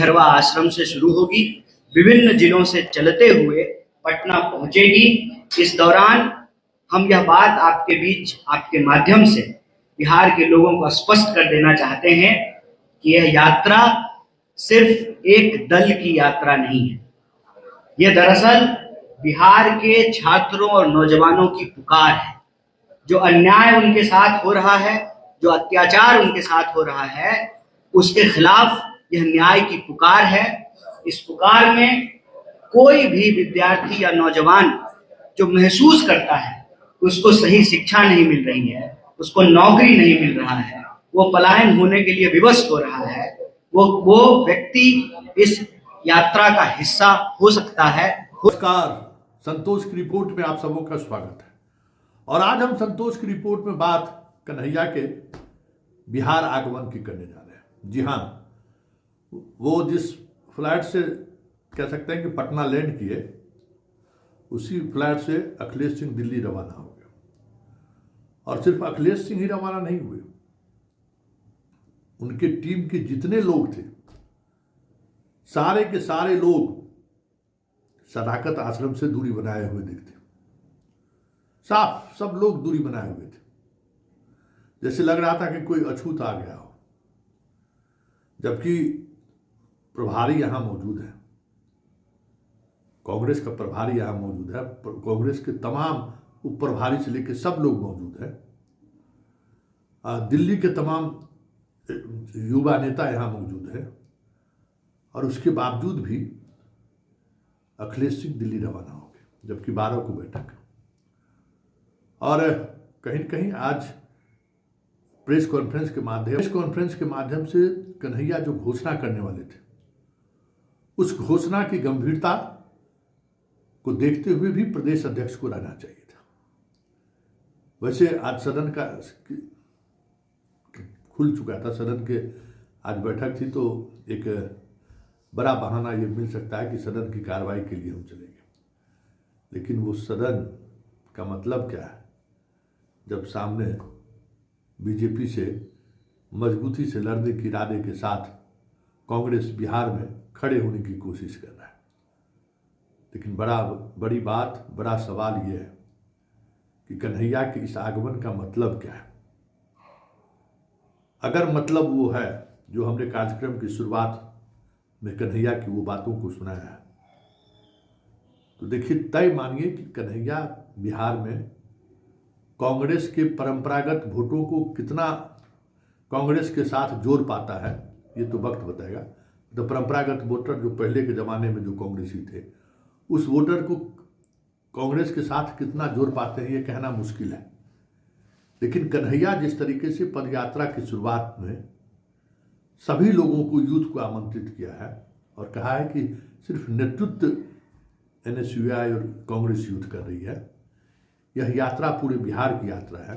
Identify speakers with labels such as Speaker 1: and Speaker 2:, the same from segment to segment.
Speaker 1: खैरवा आश्रम से शुरू होगी, विभिन्न जिलों से चलते हुए पटना पहुंचेगी। इस दौरान हम यह बात आपके बीच आपके माध्यम से बिहार के लोगों को स्पष्ट कर देना चाहते हैं कि यह यात्रा सिर्फ एक दल की यात्रा नहीं है। यह दरअसल बिहार के छात्रों और नौजवानों की पुकार है। जो अन्याय उनके साथ हो रहा है, जो अत्याचार उनके साथ हो रहा है, उसके खिलाफ यह न्याय की पुकार है। इस पुकार में कोई भी विद्यार्थी या नौजवान जो महसूस करता है उसको सही शिक्षा नहीं मिल रही है, उसको नौकरी नहीं मिल रहा है, वो पलायन होने के लिए विवश हो रहा है, वो व्यक्ति इस यात्रा का हिस्सा हो सकता है।
Speaker 2: नमस्कार, संतोष की रिपोर्ट में आप सबों का स्वागत है। और आज हम संतोष की रिपोर्ट में बात कन्हैया के बिहार आगमन की करने जा रहे हैं। जी हाँ, वो जिस फ्लाइट से कह सकते हैं कि पटना लैंड किए, उसी फ्लाइट से अखिलेश सिंह दिल्ली रवाना हो गए। और सिर्फ अखिलेश सिंह ही रवाना नहीं हुए, उनके टीम के जितने लोग थे, सारे के सारे लोग सदाकत आश्रम से दूरी बनाए हुए दिखते। साफ सब लोग दूरी बनाए हुए थे, जैसे लग रहा था कि कोई अछूत आ गया हो। जबकि प्रभारी यहां मौजूद है, कांग्रेस का प्रभारी यहां मौजूद है, कांग्रेस के तमाम उप प्रभारी से लेकर सब लोग मौजूद हैं, दिल्ली के तमाम युवा नेता यहां मौजूद है। और उसके बावजूद भी अखिलेश सिंह दिल्ली रवाना हो गए, जबकि 12 को बैठक। और कहीं न कहीं आज प्रेस कॉन्फ्रेंस के माध्यम से कन्हैया जो घोषणा करने वाले थे, उस घोषणा की गंभीरता को देखते हुए भी प्रदेश अध्यक्ष को रहना चाहिए था। वैसे आज सदन का खुल चुका था, सदन के आज बैठक थी, तो एक बड़ा बहाना ये मिल सकता है कि सदन की कार्रवाई के लिए हम चलेंगे। लेकिन वो सदन का मतलब क्या है जब सामने बीजेपी से मजबूती से लड़ने के इरादे के साथ कांग्रेस बिहार में खड़े होने की कोशिश कर रहा है। लेकिन बड़ी बात, बड़ा सवाल ये है कि कन्हैया के इस आगमन का मतलब क्या है। अगर मतलब वो है जो हमने कार्यक्रम की शुरुआत में कन्हैया की वो बातों को सुनाया है, तो देखिए, तय मानिए कि कन्हैया बिहार में कांग्रेस के परंपरागत वोटों को कितना कांग्रेस के साथ जोड़ पाता है, ये तो वक्त बताएगा। तो परंपरागत वोटर जो पहले के ज़माने में जो कांग्रेसी थे, उस वोटर को कांग्रेस के साथ कितना जोड़ पाते हैं ये कहना मुश्किल है। लेकिन कन्हैया जिस तरीके से पदयात्रा की शुरुआत में सभी लोगों को, यूथ को आमंत्रित किया है और कहा है कि सिर्फ नेतृत्व एनएसयूआई और कांग्रेस यूथ कर रही है, यह यात्रा पूरे बिहार की यात्रा है,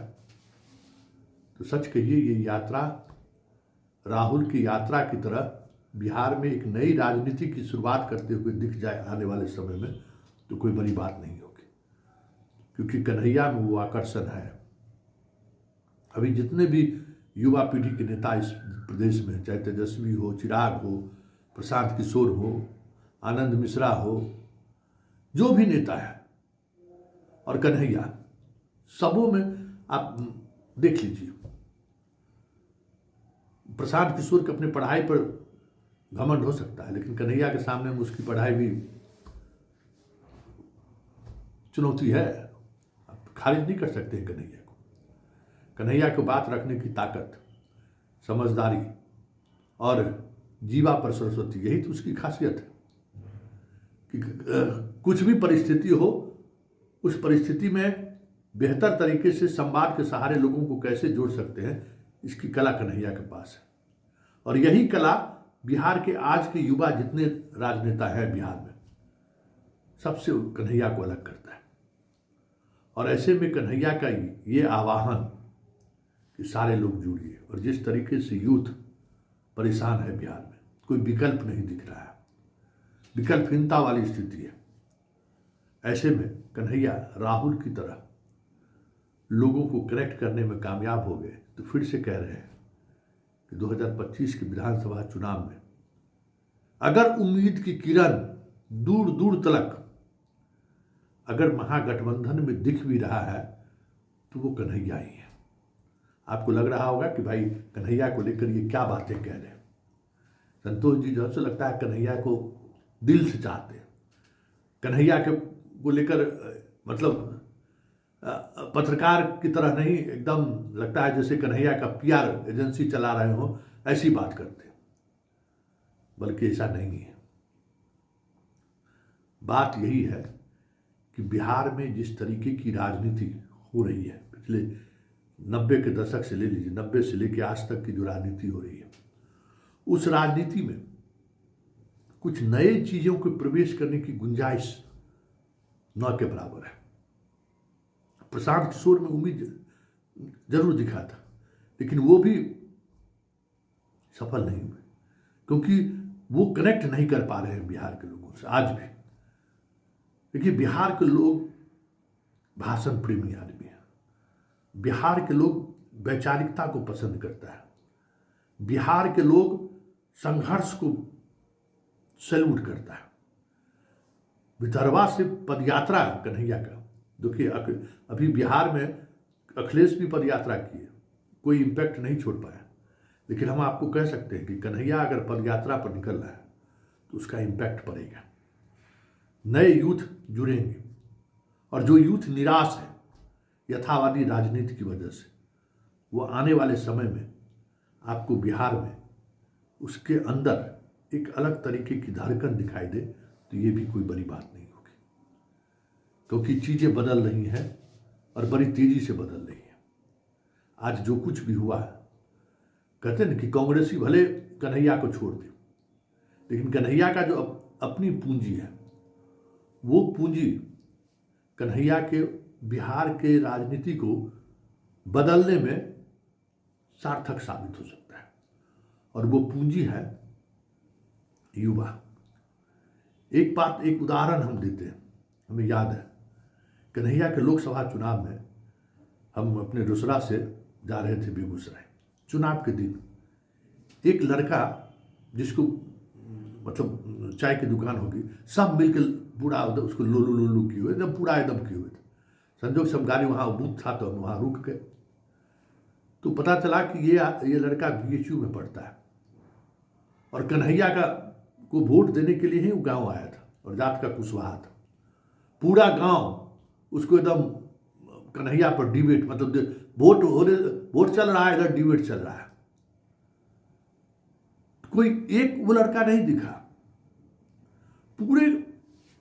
Speaker 2: तो सच कहिए ये यात्रा राहुल की यात्रा की तरह बिहार में एक नई राजनीति की शुरुआत करते हुए दिख जाए आने वाले समय में, तो कोई बड़ी बात नहीं होगी। क्योंकि कन्हैया में वो आकर्षण है। अभी जितने भी युवा पीढ़ी के नेता इस प्रदेश में, चाहे तेजस्वी हो, चिराग हो, प्रशांत किशोर हो, आनंद मिश्रा हो, जो भी नेता है, और कन्हैया, सबों में आप देख लीजिए, प्रशांत किशोर के अपने पढ़ाई पर घमंड हो सकता है, लेकिन कन्हैया के सामने में उसकी पढ़ाई भी चुनौती है। आप खारिज नहीं कर सकते हैं कन्हैया को। कन्हैया को बात रखने की ताकत, समझदारी और जीवा पर सरस्वती, यही तो उसकी खासियत है कि कुछ भी परिस्थिति हो, उस परिस्थिति में बेहतर तरीके से संवाद के सहारे लोगों को कैसे जोड़ सकते हैं, इसकी कला कन्हैया के पास है। और यही कला बिहार के आज के युवा जितने राजनेता हैं बिहार में, सबसे कन्हैया को अलग करता है। और ऐसे में कन्हैया का ये आह्वान कि सारे लोग जुड़िए, और जिस तरीके से यूथ परेशान है बिहार में, कोई विकल्प नहीं दिख रहा है, विकल्पहीनता वाली स्थिति है। ऐसे में कन्हैया राहुल की तरह लोगों को कनेक्ट करने में कामयाब हो गए, तो फिर से कह रहे हैं कि 2025 के विधानसभा चुनाव में अगर उम्मीद की किरण दूर दूर तलक अगर महागठबंधन में दिख भी रहा है तो वो कन्हैया ही है। आपको लग रहा होगा कि भाई कन्हैया को लेकर ये क्या बातें कह रहे हैं। संतोष जी जो है लगता है कन्हैया को दिल से चाहते हैं। कन्हैया के को लेकर मतलब पत्रकार की तरह नहीं, एकदम लगता है जैसे कन्हैया का पीआर एजेंसी चला रहे हो, ऐसी बात करते हैं। बल्कि ऐसा नहीं है। बात यही है कि बिहार में जिस तरीके की राजनीति हो रही है, पिछले 90 के दशक से ले लीजिए, 90 से लेकर आज तक की जो राजनीति हो रही है, उस राजनीति में कुछ नए चीजों को प्रवेश करने की गुंजाइश न के बराबर है। प्रशांत किशोर में उम्मीद जरूर दिखा था, लेकिन वो भी सफल नहीं हुए, क्योंकि वो कनेक्ट नहीं कर पा रहे हैं बिहार के लोगों से आज भी। देखिए, बिहार के लोग भाषण प्रेमी आदमी हैं। बिहार के लोग वैचारिकता को पसंद करता है। बिहार के लोग संघर्ष को सैल्यूट करता है। विदर्भा से पदयात्रा कन्हैया का, देखिए अभी बिहार में अखिलेश भी पदयात्रा किए, कोई इम्पैक्ट नहीं छोड़ पाया, लेकिन हम आपको कह सकते हैं कि कन्हैया अगर पदयात्रा पर निकल रहा है तो उसका इम्पैक्ट पड़ेगा। नए यूथ जुड़ेंगे, और जो यूथ निराश है यथावादी राजनीति की वजह से, वो आने वाले समय में आपको बिहार में उसके अंदर एक अलग तरीके की धड़कन दिखाई दे, तो ये भी कोई बड़ी बात नहीं होगी, क्योंकि चीज़ें बदल रही हैं और बड़ी तेजी से बदल रही हैं। आज जो कुछ भी हुआ है, कहते हैं कि कांग्रेसी भले कन्हैया को छोड़ दे, लेकिन कन्हैया का जो अपनी पूंजी है, वो पूंजी कन्हैया के बिहार के राजनीति को बदलने में सार्थक साबित हो सकता है, और वो पूंजी है युवा। एक उदाहरण हम देते हैं। हमें याद है कन्हैया के लोकसभा चुनाव में हम अपने रोसड़ा से जा रहे थे बेगूसराय, चुनाव के दिन एक लड़का जिसको मतलब चाय की दुकान होगी, सब मिलकर पूरा उसको लोलू लोलू किए हुए, एकदम पूरा एकदम किए हुए थे। संजोग से हम गाड़ी वहाँ बूथ था तो हम वहाँ रुक गए, तो पता चला कि ये लड़का BHU में पढ़ता है, और कन्हैया को वोट देने के लिए ही वो गांव आया था, और जात का कुशवाहा था। पूरा गांव उसको एकदम कन्हैया पर डिबेट, मतलब वोट चल रहा है, इधर डिबेट चल रहा है। कोई एक वो लड़का नहीं दिखा पूरे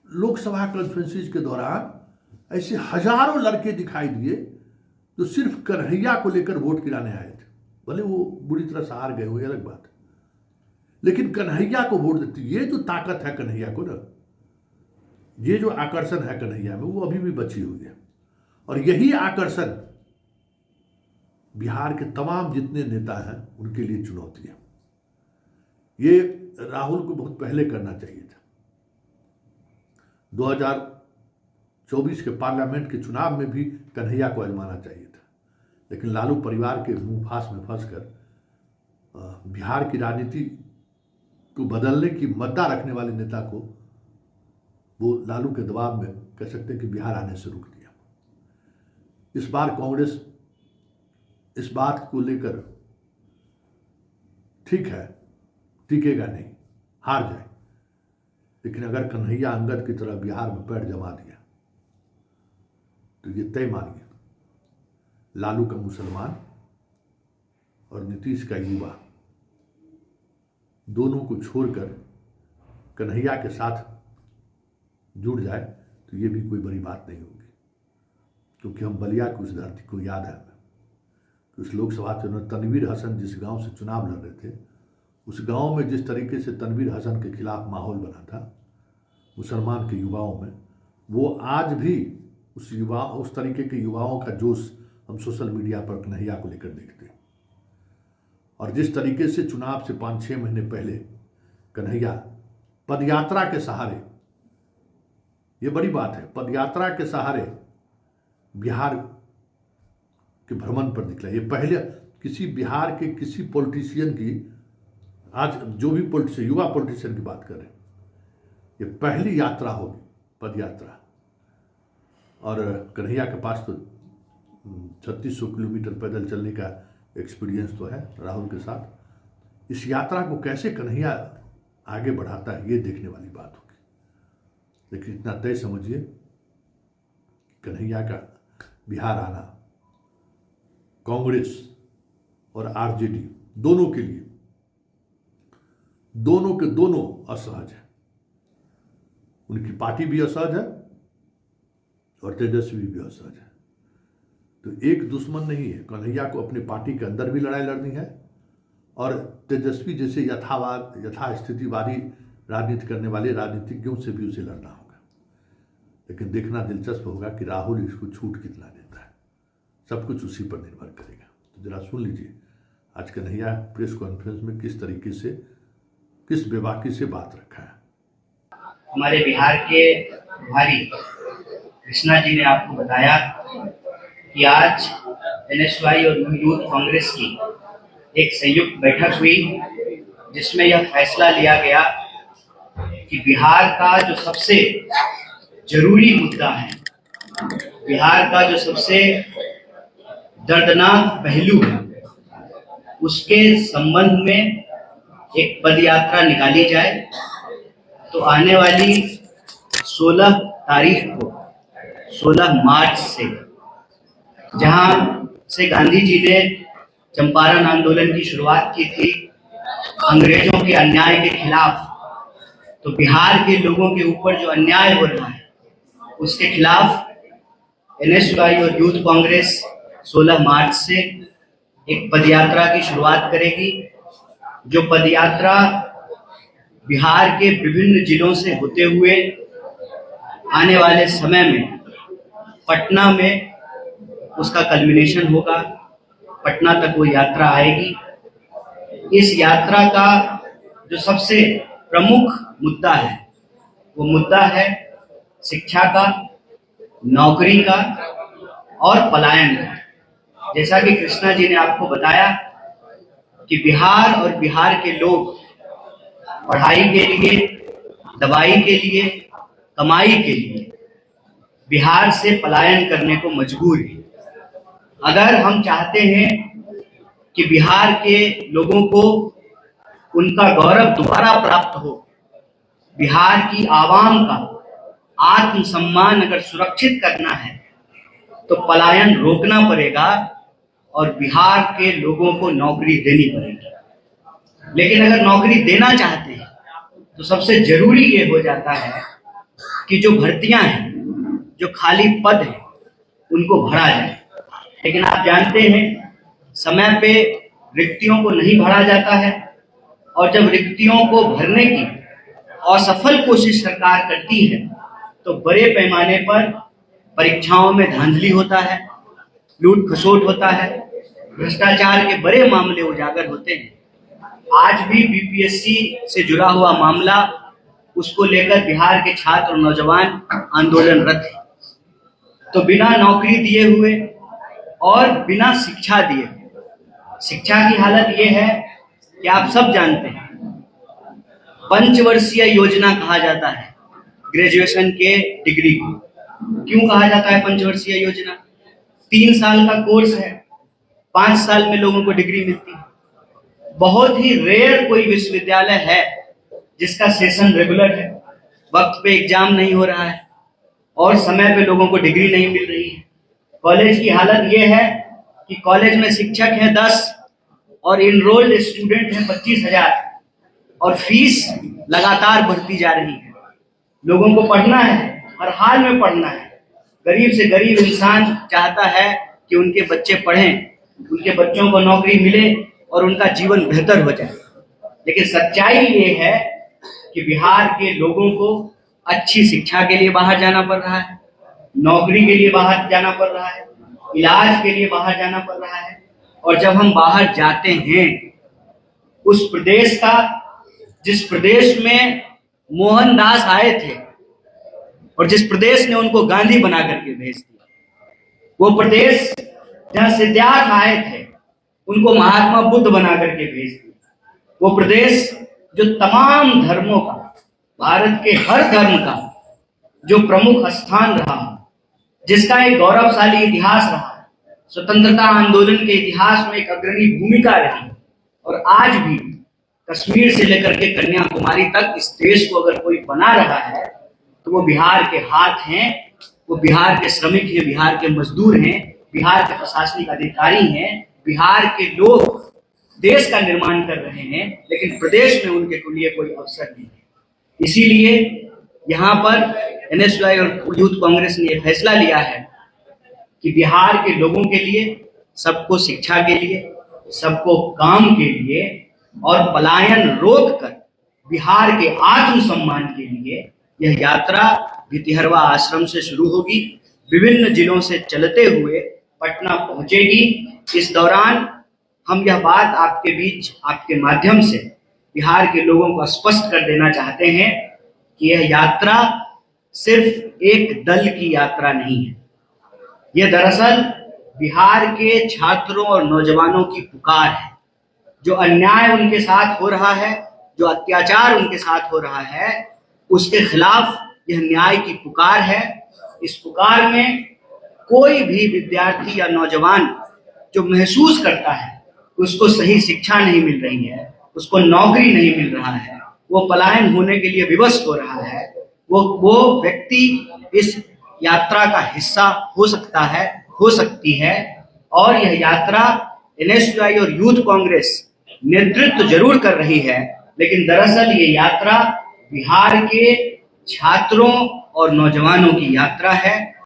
Speaker 2: लोकसभा कॉन्फ्रेंसिस के दौरान। ऐसे हजारों लड़के दिखाई दिए जो सिर्फ कन्हैया को लेकर वोट गिराने आए थे। भले वो बुरी तरह से हार गए, वो अलग बात है, लेकिन कन्हैया को वोट देती। ये जो ताकत है कन्हैया को ना, ये जो आकर्षण है कन्हैया में, वो अभी भी बची हुई है। और यही आकर्षण बिहार के तमाम जितने नेता हैं उनके लिए चुनौती है। ये राहुल को बहुत पहले करना चाहिए था। 2024 के पार्लियामेंट के चुनाव में भी कन्हैया को आजमाना चाहिए था, लेकिन लालू परिवार के मुंह फांस में फंसकर बिहार की राजनीति को बदलने की मद्दा रखने वाले नेता को वो लालू के दबाव में कह सकते हैं कि बिहार आने से रोक दिया। इस बार कांग्रेस इस बात को लेकर ठीक है, टिकेगा नहीं, हार जाए, लेकिन अगर कन्हैया अंगद की तरह बिहार में पैर जमा दिया तो ये तय मानिए, लालू का मुसलमान और नीतीश का युवा दोनों को छोड़कर कन्हैया के साथ जुड़ जाए तो ये भी कोई बड़ी बात नहीं होगी। क्योंकि हम बलिया की उस धरती को याद है, तो उस लोकसभा चुनाव तनवीर हसन जिस गांव से चुनाव लड़ रहे थे, उस गांव में जिस तरीके से तनवीर हसन के खिलाफ माहौल बना था मुसलमान के युवाओं में, वो आज भी उस तरीके के युवाओं का जोश हम सोशल मीडिया पर कन्हैया को लेकर देखते हैं। और जिस तरीके से चुनाव से 5-6 महीने पहले कन्हैया पदयात्रा के सहारे, ये बड़ी बात है, पदयात्रा के सहारे बिहार के भ्रमण पर निकला। ये पहले किसी बिहार के किसी पॉलिटिशियन की आज जो भी पॉलिटिशियन, युवा पॉलिटिशियन की बात करें, ये पहली यात्रा होगी, पद यात्रा। और कन्हैया के पास तो 3600 किलोमीटर पैदल चलने का एक्सपीरियंस तो है राहुल के साथ। इस यात्रा को कैसे कन्हैया आगे बढ़ाता है, ये देखने वाली बात होगी। लेकिन इतना तय समझिए, कन्हैया का बिहार आना कांग्रेस और आरजेडी दोनों के लिए, दोनों के दोनों असहज है। उनकी पार्टी भी असहज है और तेजस्वी भी असहज है। तो एक दुश्मन नहीं है, कन्हैया को अपनी पार्टी के अंदर भी लड़ाई लड़नी है और तेजस्वी जैसे यथास्थितिवादी राजनीति करने वाले राजनीतिज्ञों से भी उसे लड़ना होगा। लेकिन देखना दिलचस्प होगा कि राहुल इसको छूट कितना देता है। सब कुछ उसी पर निर्भर करेगा। तो जरा सुन लीजिए आज कन्हैया प्रेस कॉन्फ्रेंस में किस तरीके से, किस बेबाकी से बात रखा है।
Speaker 1: हमारे बिहार के प्रभारी कृष्णा जी ने आपको बताया कि आज एनएसवाई और यूथ कांग्रेस की एक संयुक्त बैठक हुई, जिसमें यह फैसला लिया गया कि बिहार का जो सबसे जरूरी मुद्दा है, बिहार का जो सबसे दर्दनाक पहलू है, उसके संबंध में एक पदयात्रा निकाली जाए। तो आने वाली 16 तारीख को, 16 मार्च से, जहां से गांधी जी ने चंपारण आंदोलन की शुरुआत की थी अंग्रेजों के अन्याय के खिलाफ, तो बिहार के लोगों के ऊपर जो अन्याय हो रहा है उसके खिलाफ एनएसवाई और यूथ कांग्रेस 16 मार्च से एक पदयात्रा की शुरुआत करेगी। जो पदयात्रा बिहार के विभिन्न जिलों से होते हुए आने वाले समय में पटना में उसका कल्मिनेशन होगा। पटना तक वो यात्रा आएगी। इस यात्रा का जो सबसे प्रमुख मुद्दा है वो मुद्दा है शिक्षा का, नौकरी का और पलायन का। जैसा कि कृष्णा जी ने आपको बताया कि बिहार और बिहार के लोग पढ़ाई के लिए, दवाई के लिए, कमाई के लिए बिहार से पलायन करने को मजबूर है। अगर हम चाहते हैं कि बिहार के लोगों को उनका गौरव दोबारा प्राप्त हो, बिहार की आवाम का आत्मसम्मान अगर सुरक्षित करना है, तो पलायन रोकना पड़ेगा और बिहार के लोगों को नौकरी देनी पड़ेगी। लेकिन अगर नौकरी देना चाहते हैं तो सबसे जरूरी ये हो जाता है कि जो भर्तियां हैं, जो खाली पद हैं, उनको भरा जाए। लेकिन आप जानते हैं समय पे रिक्तियों को नहीं भरा जाता है, और जब रिक्तियों को भरने की असफल कोशिश सरकार करती है तो बड़े पैमाने पर परीक्षाओं में धांधली होता है, लूट खसोट होता है, भ्रष्टाचार के बड़े मामले उजागर होते हैं। आज भी बीपीएससी से जुड़ा हुआ मामला, उसको लेकर बिहार के छात्र और नौजवान आंदोलनरत हैं। तो बिना नौकरी दिए हुए और बिना शिक्षा दिए, शिक्षा की हालत ये है कि आप सब जानते हैं पंचवर्षीय योजना कहा जाता है ग्रेजुएशन के डिग्री को। क्यों कहा जाता है पंचवर्षीय योजना? 3 साल का कोर्स है, 5 साल में लोगों को डिग्री मिलती है। बहुत ही रेयर कोई विश्वविद्यालय है जिसका सेशन रेगुलर है, वक्त पे एग्जाम नहीं हो रहा है और समय पे लोगों को डिग्री नहीं मिल रही है। कॉलेज की हालत ये है कि कॉलेज में शिक्षक हैं 10 और इनरोल्ड स्टूडेंट हैं 25,000 और फीस लगातार बढ़ती जा रही है। लोगों को पढ़ना है, हर हाल में पढ़ना है। गरीब से गरीब इंसान चाहता है कि उनके बच्चे पढ़ें, उनके बच्चों को नौकरी मिले और उनका जीवन बेहतर हो जाए। लेकिन सच्चाई ये है कि बिहार के लोगों को अच्छी शिक्षा के लिए बाहर जाना पड़ रहा है, नौकरी के लिए बाहर जाना पड़ रहा है, इलाज के लिए बाहर जाना पड़ रहा है। और जब हम बाहर जाते हैं, उस प्रदेश का, जिस प्रदेश में मोहनदास आए थे और जिस प्रदेश ने उनको गांधी बना करके भेज दिया, वो प्रदेश जहां सिद्धार्थ आए थे, उनको महात्मा बुद्ध बना करके भेज दिया, वो प्रदेश जो तमाम धर्मों का, भारत के हर धर्म का जो प्रमुख स्थान रहा, जिसका एक गौरवशाली इतिहास रहा, स्वतंत्रता आंदोलन के इतिहास में एक अग्रणी भूमिका रही, और आज भी कश्मीर से लेकर के कन्याकुमारी तक इस देश को अगर कोई बना रहा है तो वो बिहार के हाथ हैं, वो बिहार के श्रमिक हैं, बिहार के मजदूर हैं, बिहार के प्रशासनिक अधिकारी हैं, बिहार के लोग देश का निर्माण कर रहे हैं, लेकिन प्रदेश में उनके लिए कोई अवसर नहीं है। इसीलिए यहाँ पर एनएसयूआई और यूथ कांग्रेस ने यह फैसला लिया है कि बिहार के लोगों के लिए, सबको शिक्षा के लिए, सबको काम के लिए और पलायन रोककर बिहार के आत्मसम्मान के लिए यह यात्रा भितिहरवा आश्रम से शुरू होगी, विभिन्न जिलों से चलते हुए पटना पहुंचेगी। इस दौरान हम यह बात आपके बीच, आपके माध्यम से बिहार के लोगों को स्पष्ट कर देना चाहते हैं कि यह यात्रा सिर्फ एक दल की यात्रा नहीं है। यह दरअसल बिहार के छात्रों और नौजवानों की पुकार है। जो अन्याय उनके साथ हो रहा है, जो अत्याचार उनके साथ हो रहा है, उसके खिलाफ यह न्याय की पुकार है। इस पुकार में कोई भी विद्यार्थी या नौजवान जो महसूस करता है कि उसको सही शिक्षा नहीं मिल रही है, उसको नौकरी नहीं मिल रहा है, वो पलायन होने के लिए विवश हो रहा है, वो व्यक्ति इस यात्रा का हिस्सा हो सकता है, हो सकती है। और यह यात्रा एनएसयूआई और यूथ कांग्रेस नेतृत्व जरूर कर रही है, लेकिन दरअसल ये यात्रा बिहार के छात्रों और नौजवानों की यात्रा है।